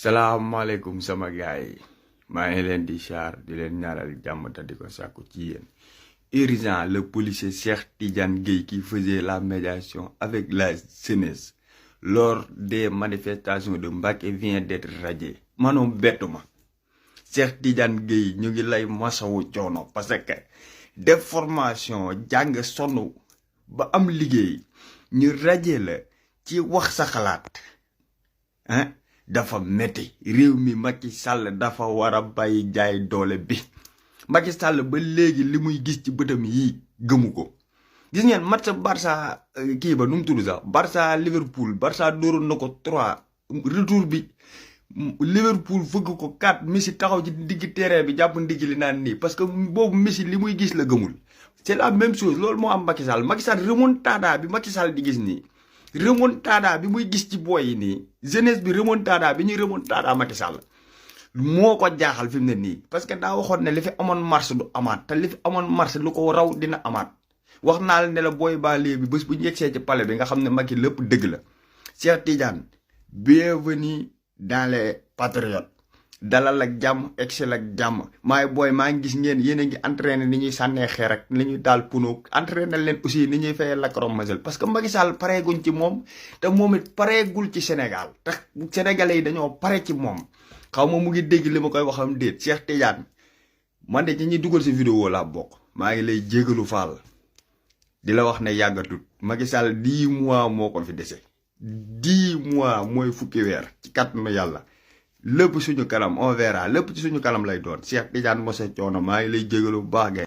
salaamaaleykum sama gaay yi maa ngi leen di char di leen ñaanal jàmm te di ko sàkku ci yéen. Urgent, le policier Cheikh Tidiane Gueye qui faisait la médiation avec la jeunesse lors des manifestations de Mbacké vient d'être radié. Manoom bettuma Cheikh Tidiane Gueye ñu ngi lay masawu coono parce que def formation jàng sonn ba am liggéey ñu radié la ci wax sa xalaat hein dafa metti réew mi Macky Sall dafa war a bàyyi jaay doole bi. Macky Sall ba léegi li muy gis ci bëtam yi gëmu ko. Gis ngeen match Barça kii ba nu mu tudd sax Barça Liverpool Barça dóoroon na ko 3 retour bi Liverpool fëgg ko 4 Messi taxaw ci digg terrain bi jàpp ndigg li naan nii parce que boobu Messi li muy gis la gëmul. C'est la même chose loolu moo am Macky Sall remontada bi Macky Sall di gis nii remontada bi muy gis ci booy yi nii jeunesse bi remontada bi ñuy remontada Macky Sall moo ko jaaxal fi mu ne nii parce que daa waxoon ne li fi amoon mars du amaat te li fi amoon mars lu ko raw dina amaat wax naa la ne la booy banlieue bi bés bu ñu yegsee ci palais bi nga xam ne Macky lépp dëgg la. Cheikh Tidiane bienvenue dans les patriotes dalal ak jàmm excel ak jàmm maay booy maa ngi gis ngeen yéen a ngi entraîné ni ñuy sànnee xeer ak ni ñuy daal puno entraîné leen aussi ni ñuy fayee lacrymogène parce que Macky Sall pareeguñ ci moom te moom it pareegul ci Sénégal te sénégalais yi dañoo pare ci moom. xaw ma mu ngi dégg li ma koy waxam déet Cheikh Tidiane man de ci ñi dugal si vidéo laa bokk maa ngi lay jégalu faal di la wax ne yàggatut Macky Sall 10 mois moo ko fi dese 10 mois mooy fukki weer ci kàttanu yàlla lépp suñu kanam on verra lépp ci suñu kanam lay doon Cheikh Tidiane Moussa Thiono maa ngi lay jégalu bu baax.